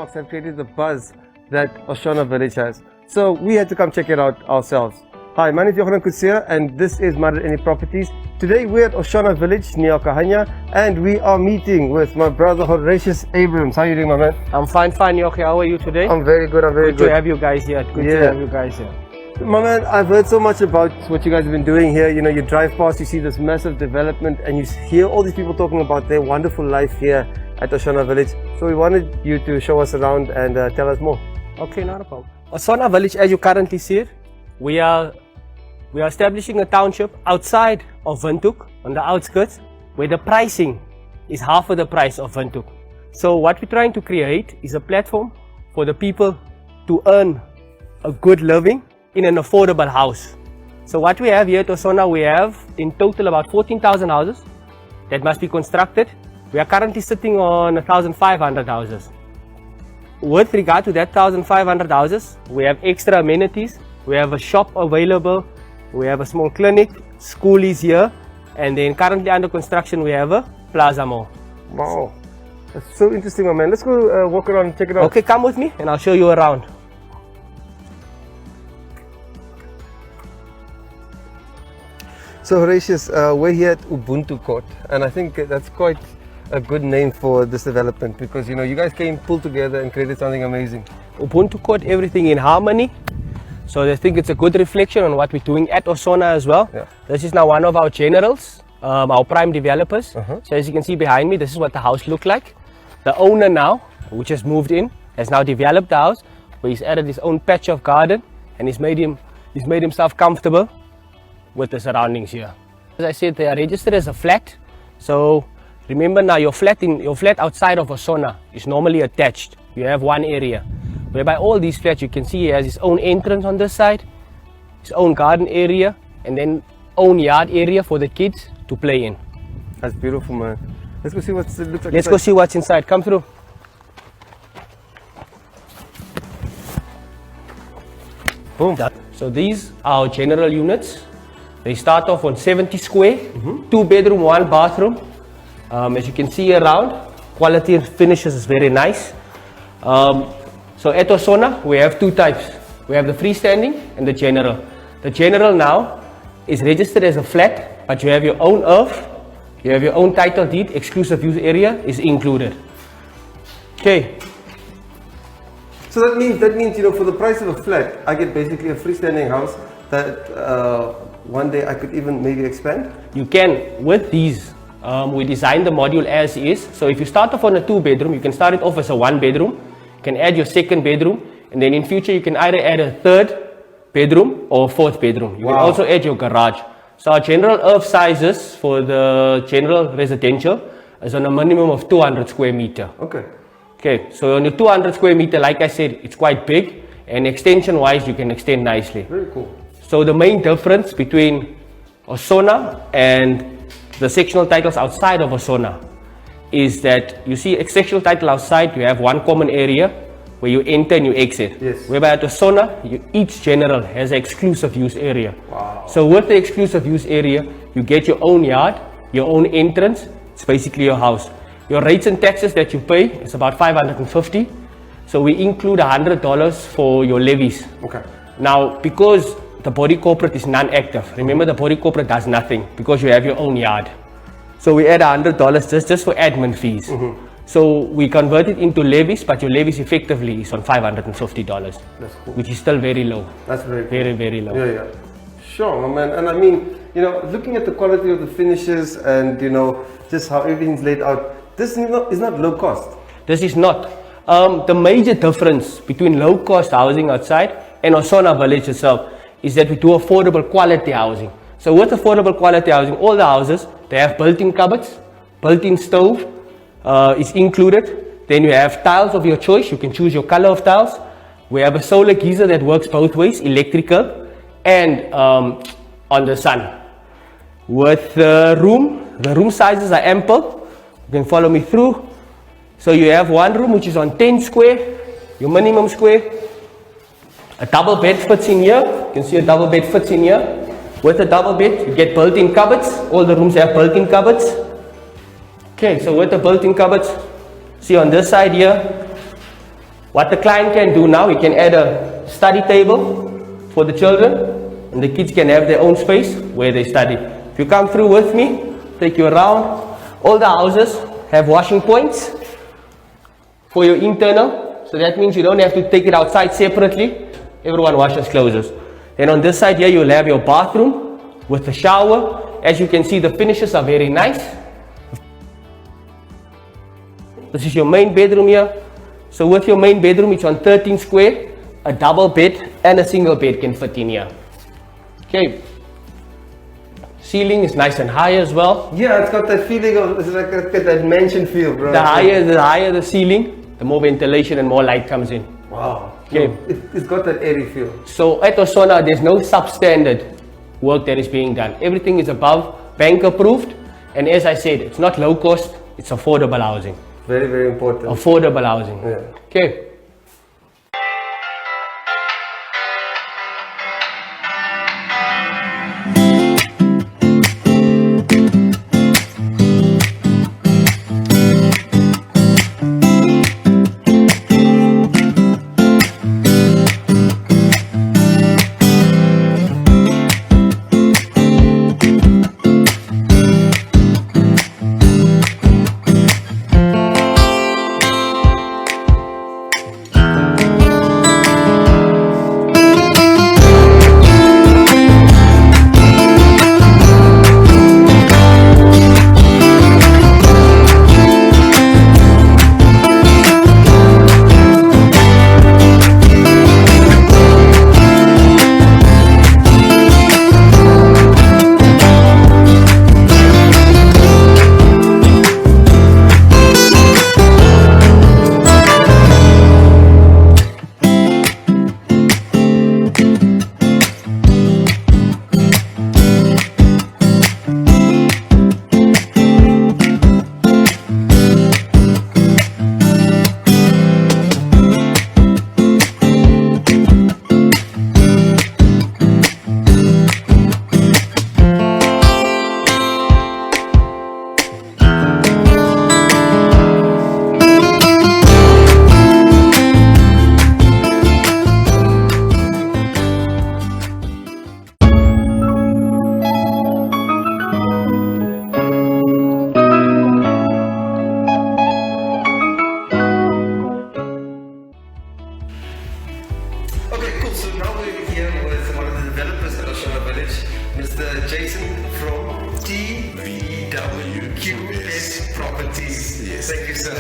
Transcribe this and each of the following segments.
landmarks have created the buzz that Osona Village has. So we had to come check it out ourselves. Hi, my name is Johan Kutsia and this is My.Na Properties. Today we're at Osona Village near Kahanya and we are meeting with my brother Horatius Abrams. How are you doing, my man? I'm fine, Yoki. How are you today? I'm very good, Good to have you guys here. Good to have you guys here. My man, I've heard so much about what you guys have been doing here. You know, you drive past, you see this massive development and you hear all these people talking about their wonderful life here at Osona Village. So we wanted you to show us around and tell us more. Okay, not a problem. Osona Village, as you currently see it, we are establishing a township outside of Ubuntu, on the outskirts, where the pricing is half of the price of Ubuntu. So what we're trying to create is a platform for the people to earn a good living in an affordable house. So what we have here at Osona, we have in total about 14,000 houses that must be constructed. We are currently sitting on 1,500 houses. With regard to that 1,500 houses, we have extra amenities. We have a shop available. We have a small clinic. School is here. And then currently under construction, we have a plaza mall. Wow. That's so interesting, my man. Let's go walk around and check it out. Okay, come with me and I'll show you around. So Horatius, we're here at Ubuntu Court and I think that's quite a good name for this development because you know you guys came pulled together and created something amazing. Ubuntu Court, everything in harmony. So I think it's a good reflection on what we're doing at Osona as well. Yeah. This is now one of our generals, our prime developers. So as you can see behind me, this is what the house looked like. The owner now, which has moved in, has now developed the house, where he's added his own patch of garden and he's made himself comfortable with the surroundings here. As I said, they are registered as a flat. So remember now, your flat outside of Osona is normally attached. You have one area. Whereby all these flats, you can see he has his own entrance on this side, his own garden area, and then own yard area for the kids to play in. That's beautiful, man. Let's go see what it looks like. Let's go see what's inside. Come through. Boom. So these are our general units. They start off on 70 square, 2 bedroom, 1 bathroom. As you can see around, quality and finishes is very nice. So at Osona, we have two types. We have the freestanding and the general. The general now is registered as a flat, but you have your own earth, you have your own title deed, exclusive use area is included. Okay. So that means you know for the price of a flat, I get basically a freestanding house that one day I could even maybe expand. You can. With these, we designed the module as is. So if you start off on a 2 bedroom, you can start it off as a 1 bedroom. You can add your 2nd bedroom, and then in future you can either add a 3rd bedroom or a 4th bedroom. You can also add your garage. So our general earth sizes for the general residential is on a minimum of 200 square meter. Okay, so on your 200 square meter, like I said, it's quite big, and extension wise you can extend nicely. Very cool. So the main difference between Osona and the sectional titles outside of Osona is that you see a sectional title outside, you have one common area where you enter and you exit. Yes. Whereby at Osona, each general has an exclusive use area. Wow. So with the exclusive use area, you get your own yard, your own entrance. It's basically your house. Your rates and taxes that you pay is about $550. So we include $100 for your levies. Okay. Now, because the body corporate is non-active, remember the body corporate does nothing because you have your own yard. So we add $100 just for admin fees. So we convert it into levies, but your levies effectively is on $550. That's cool. Which is still very low. That's very cool. Very, very low. Yeah. Sure, my man. And I mean, you know, looking at the quality of the finishes and you know, just how everything's laid out, this is not low cost. This is not. The major difference between low cost housing outside and Osona Village itself is that we do affordable quality housing. So with affordable quality housing, all the houses, they have built-in cupboards, built-in stove is included. Then you have tiles of your choice. You can choose your color of tiles. We have a solar geyser that works both ways, electrical and on the sun. With the room sizes are ample. You can follow me through. So you have one room which is on 10 square, your minimum square. A double bed fits in here. You can see a double bed fits in here. With a double bed, you get built-in cupboards. All the rooms have built-in cupboards. Okay, so with the built-in cupboards, see on this side here, What the client can do now, he can add a study table for the children, and the kids can have their own space where they study. If you come through with me, take you around, all the houses have washing points for your internal, so that means you don't have to take it outside separately. Everyone washes clothes. Then on this side here, you'll have your bathroom with the shower. As you can see, the finishes are very nice. This is your main bedroom here. So with your main bedroom, it's on 13 square, a double bed and a single bed can fit in here. Okay. Ceiling is nice and high as well. Yeah, it's got that feeling of, it's like that mansion feel, bro. The higher the ceiling, the more ventilation and more light comes in. Wow. Okay. It's got that airy feel. So at Osona, there's no substandard work that is being done. Everything is above bank approved, and as I said, it's not low cost, it's affordable housing. Very, very important. Affordable housing. Yeah. Okay. QS Properties. Yes. Thank you, sir.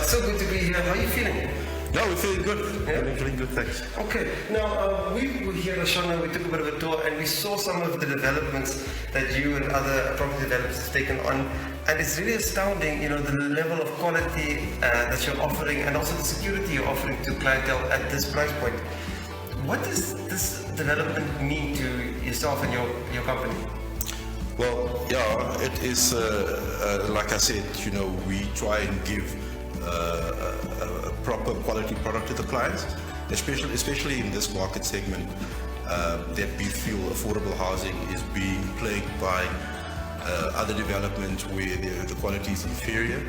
So good to be here. How are you feeling? No, we're feeling good. Yeah? We're feeling good, thanks. Okay. Now, we were here at Osona, we took a bit of a tour and we saw some of the developments that you and other property developers have taken on. And it's really astounding, you know, the level of quality that you're offering and also the security you're offering to clientele at this price point. What does this development mean to yourself and your company? Well, yeah, it is, like I said, you know, we try and give a proper quality product to the clients, especially in this market segment that we feel affordable housing is being plagued by other developments where the quality is inferior.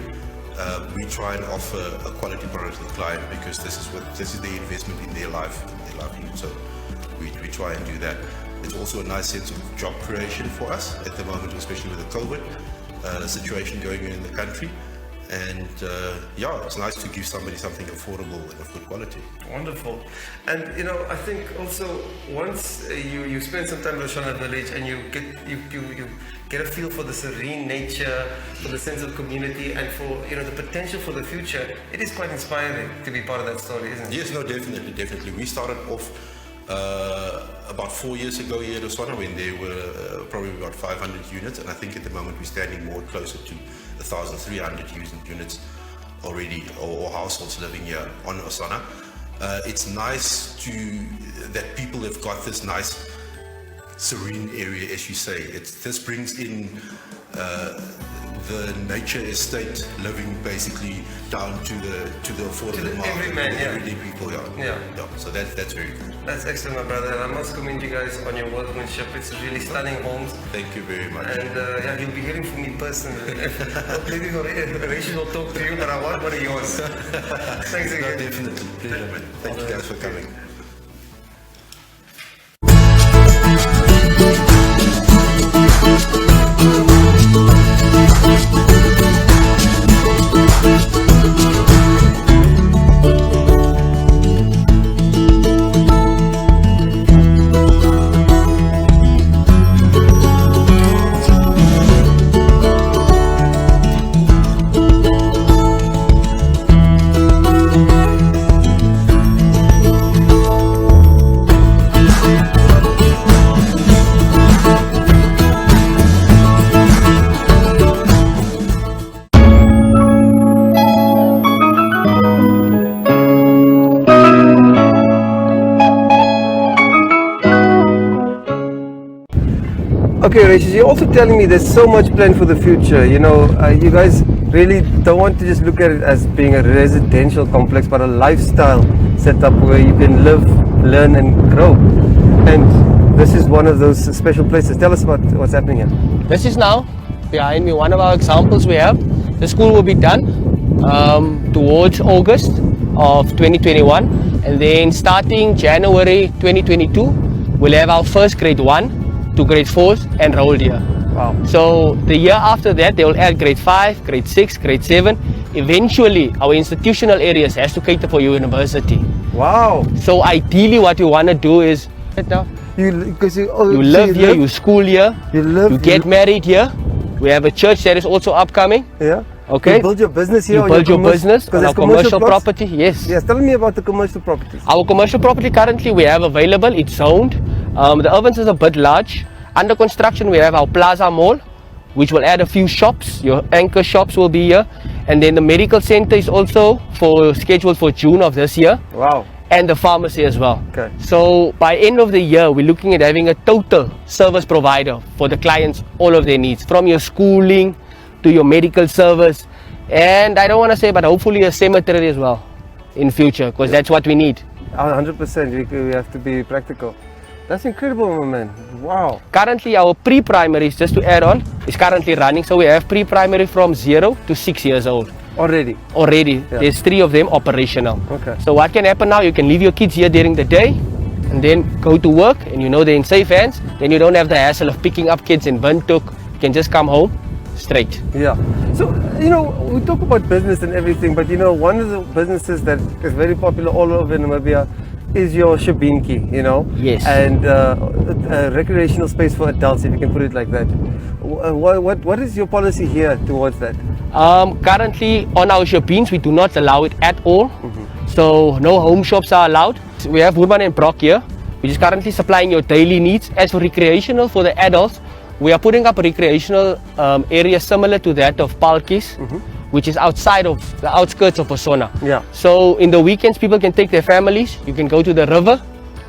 We try and offer a quality product to the client because this is their investment in their life, so we try and do that. It's also a nice sense of job creation for us at the moment, especially with the COVID situation going on in the country. And yeah, it's nice to give somebody something affordable and of good quality. Wonderful. And you know, I think also once you spend some time at Osona Village and you get a feel for the serene nature, for the sense of community, and for the potential for the future, it is quite inspiring to be part of that story, isn't it? Yes, no, definitely. We started off about 4 years ago here at Osona when there were probably about 500 units, and I think at the moment we're standing more closer to 1,300 units already, or households living here on Osona. It's nice that people have got this nice serene area, as you say. This brings in the nature estate living basically down to the affordable market. everyman, yeah. Everyday people, Yeah. So that's very good. That's excellent, my brother. And I must commend you guys on your workmanship. It's really stunning homes. Thank you very much. And yeah, you'll be hearing from me personally. Maybe Rachel will talk to you, but I want one of yours. Thanks No, again. definitely. Pleasure, man. Thank you guys for coming. Okay, Rachel, you're also telling me there's so much planned for the future. You know, you guys really don't want to just look at it as being a residential complex, but a lifestyle setup where you can live, learn, and grow. And this is one of those special places. Tell us about what's happening here. This is now behind me one of our examples we have. The school will be done towards August of 2021, and then starting January 2022, we'll have our first grade 1 to grade 4s enrolled here. Wow. So the year after that, they will add grade 5, grade 6, grade 7. Eventually, our institutional areas has to cater for university. Wow. So ideally, what we want to do is You live here, you school here, you get married here. We have a church that is also upcoming. Yeah. Okay. You build your business here. You build your business on our commercial plots? property. Yes. Yes. Tell me about the commercial properties. Our commercial property currently we have available. It's zoned. The Ovens is a bit large. Under construction we have our Plaza Mall, which will add a few shops. Your anchor shops will be here, and then the medical center is also scheduled for June of this year. Wow. And the pharmacy as well. Okay. So by end of the year, we're looking at having a total service provider for the clients, all of their needs, from your schooling to your medical service, and I don't want to say, but hopefully a cemetery as well in future, because that's what we need. 100%. We have to be practical. That's incredible, my man. Wow. Currently, our pre-primaries, just to add on, is currently running. So we have pre-primary from 0 to 6 years old. Already. Yeah. There's 3 of them operational. Okay. So what can happen now, you can leave your kids here during the day and then go to work, and you know they're in safe hands. Then you don't have the hassle of picking up kids in Ubuntu. You can just come home straight. Yeah. So, you know, we talk about business and everything, but you know, one of the businesses that is very popular all over Namibia is your Shabinki, you know? Yes. And a recreational space for adults, if you can put it like that. What is your policy here towards that? Currently on our shoppings, we do not allow it at all. So no home shops are allowed. We have Woodman and Brock here, which is currently supplying your daily needs. As for recreational for the adults, we are putting up a recreational area similar to that of Palkis, which is outside of the outskirts of Osona. Yeah. So in the weekends, people can take their families. You can go to the river.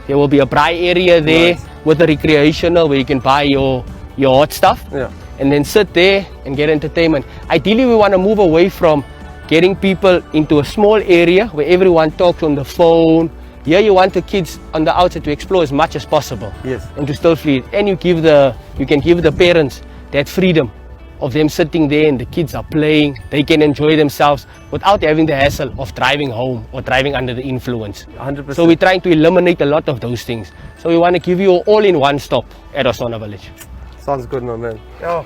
There will be a braai area there with a recreational where you can buy your hot stuff. Yeah. And then sit there and get entertainment. Ideally, we want to move away from getting people into a small area where everyone talks on the phone. Here you want the kids on the outside to explore as much as possible. Yes. And to still feel it. And you can give the parents that freedom of them sitting there and the kids are playing. They can enjoy themselves without having the hassle of driving home or driving under the influence. 100%. So we're trying to eliminate a lot of those things. So we want to give you all in one stop at Osona Village. Sounds good, my man. Oh.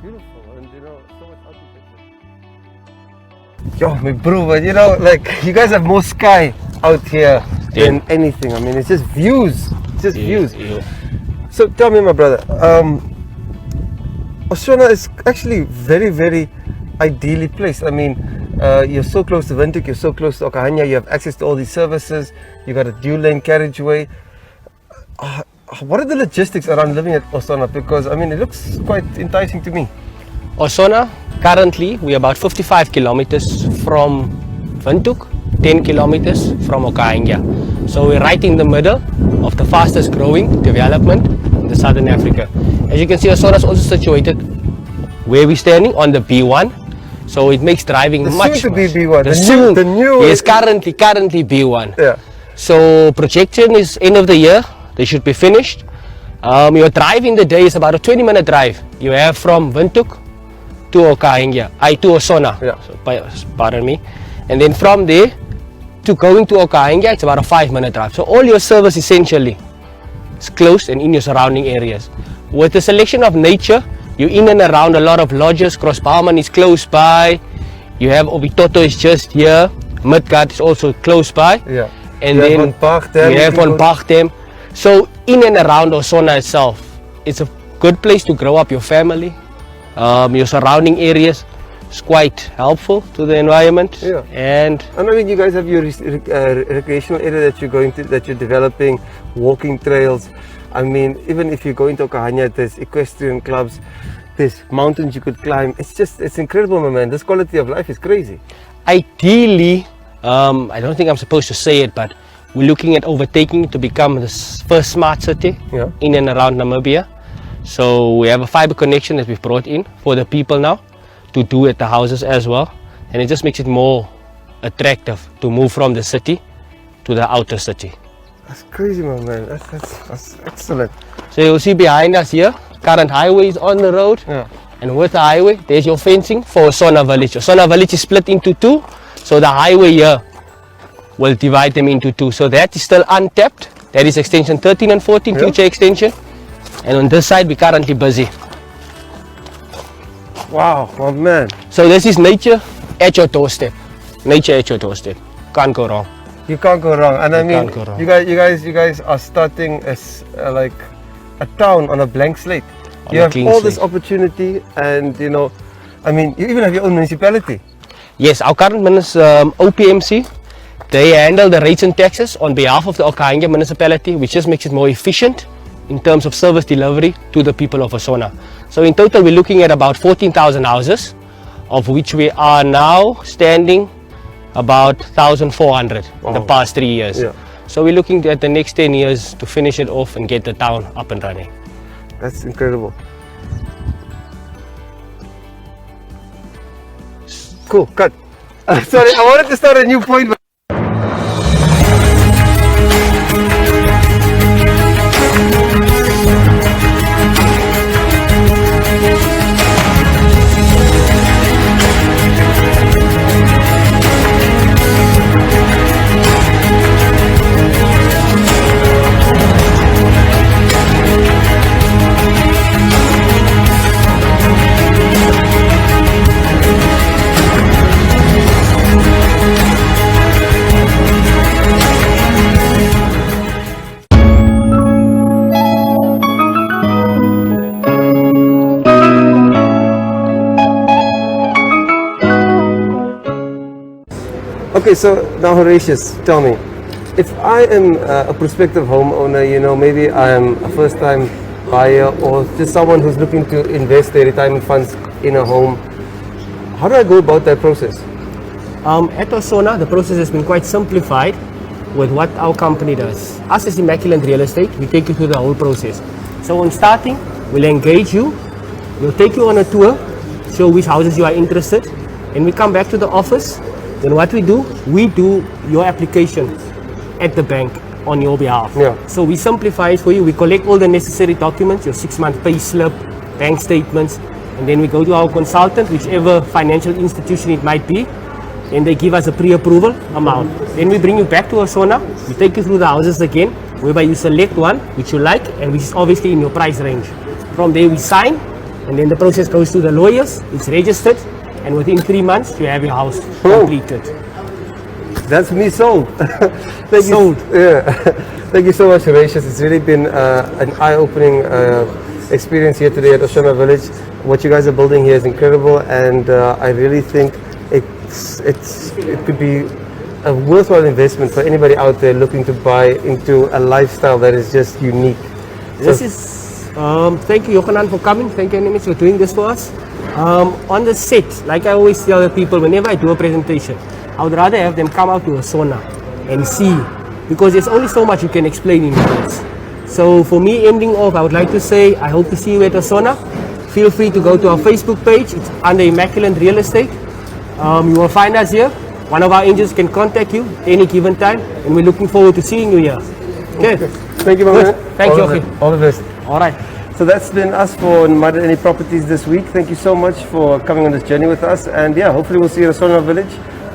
Beautiful, and you know, so much architecture. Yo, my bro, but you know, like, you guys have more sky out here than anything. I mean, it's just views. It's just views. Yeah. So tell me, my brother, Osona is actually very, very ideally placed. I mean, you're so close to Ubuntu, you're so close to Okahanya, you have access to all these services, you got a dual lane carriageway. What are the logistics around living at Osona? Because I mean, it looks quite enticing to me. Osona, currently we're about 55 kilometers from Windhoek, 10 kilometers from Okahanya. So we're right in the middle of the fastest growing development in the Southern Africa. As you can see, Osona is also situated where we're standing on the B1. So it makes driving The much. soon to be much- B1. The The new. Yes, currently B1. Yeah. So projection is end of the year. They should be finished. Your drive in the day is about a 20-minute drive. You have from Windhoek to Okahengya, to Osona. Yeah. So, pardon me. And then from there to going to Okahengya, it's about a 5-minute drive. So all your service essentially is close and in your surrounding areas. With the selection of nature, you're in and around a lot of lodges. Crossbarman is close by. You have Obitoto is just here. Midgard is also close by. Yeah. And You have then Van Bachtem, you have you can Van go- Bachtem. So in and around Osona itself, it's a good place to grow up your family. Your surrounding areas is quite helpful to the environment. Yeah. And I know you guys have your recreational area that you're developing, walking trails. I mean, even if you go into Okahanya, there's equestrian clubs, there's mountains you could climb. It's incredible, my man. This quality of life is crazy. ideally, I don't think I'm supposed to say it, but we're looking at overtaking it to become the first smart city Yeah. in and around Namibia. So we have a fiber connection that we've brought in for the people now to do at the houses as well. And it just makes it more attractive to move from the city to the outer city. That's crazy, my man. That's excellent. So you'll see behind us here, current highway is on the road. Yeah. And with the highway, there's your fencing for Osona Village. Osona Village is split into two. So the highway here will divide them into two. So that is still untapped. That is extension 13 and 14, Yeah. future extension. And on this side, we're currently busy. Wow, my man. So this is nature at your doorstep. Nature at your doorstep. Can't go wrong. You can't go wrong. And I You mean, can't go wrong. you guys are starting as like a town on a blank slate. On You a have clean all this slate. opportunity, and I mean, you even have your own municipality. Yes, our current OPMC, they handle the rates and taxes on behalf of the Okahengya municipality, which just makes it more efficient in terms of service delivery to the people of Osona. So in total, we're looking at about 14,000 houses, of which we are now standing about 1,400 in the Wow. past 3 years. Yeah. So we're looking at the next 10 years to finish it off and get the town up and running. That's incredible. Cool, cut. Sorry, I wanted to start a new point. But Okay, so now Horatius, tell me, if I am a prospective homeowner, maybe I am a first-time buyer or just someone who's looking to invest their retirement funds in a home, how do I go about that process? At Osona, the process has been quite simplified with what our company does. Us as Immaculate Real Estate, we take you through the whole process. So on starting, we'll engage you, we'll take you on a tour, show which houses you are interested, and we come back to the office. Then what we do your application at the bank on your behalf. Yeah. So we simplify it for you. We collect all the necessary documents, your 6-month pay slip, bank statements, and then we go to our consultant, whichever financial institution it might be, and they give us a pre-approval amount. Then we bring you back to Osona, we take you through the houses again, whereby you select one which you like and which is obviously in your price range. From there we sign, and then the process goes to the lawyers, it's registered, and within 3 months you have your house completed. That's me sold. Thank Sold. You, yeah. Thank you so much, Horatius. It's really been an eye-opening experience here today at Osona Village. What you guys are building here is incredible, and I really think it could be a worthwhile investment for anybody out there looking to buy into a lifestyle that is just unique. This is, thank you Yohanan for coming, thank you Nimitz for doing this for us. On the set, like I always tell the people whenever I do a presentation, I would rather have them come out to Osona and see, because there's only so much you can explain in words. So for me, ending off, I would like to say I hope to see you at Osona. feel free to go to our Facebook page. It's under Immaculate Real Estate. You will find us here. One of our agents can contact you any given time, and we're looking forward to seeing you here. Okay. Thank you, Good. man. Thank you. All the best. All right. So that's been us for My.Na Properties this week. Thank you so much for coming on this journey with us. And yeah, hopefully we'll see you at Osona Village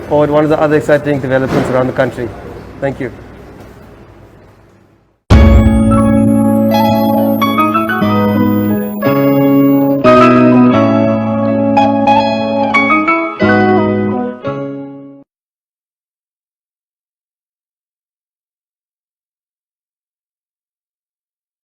or at one of the other exciting developments around the country. Thank you.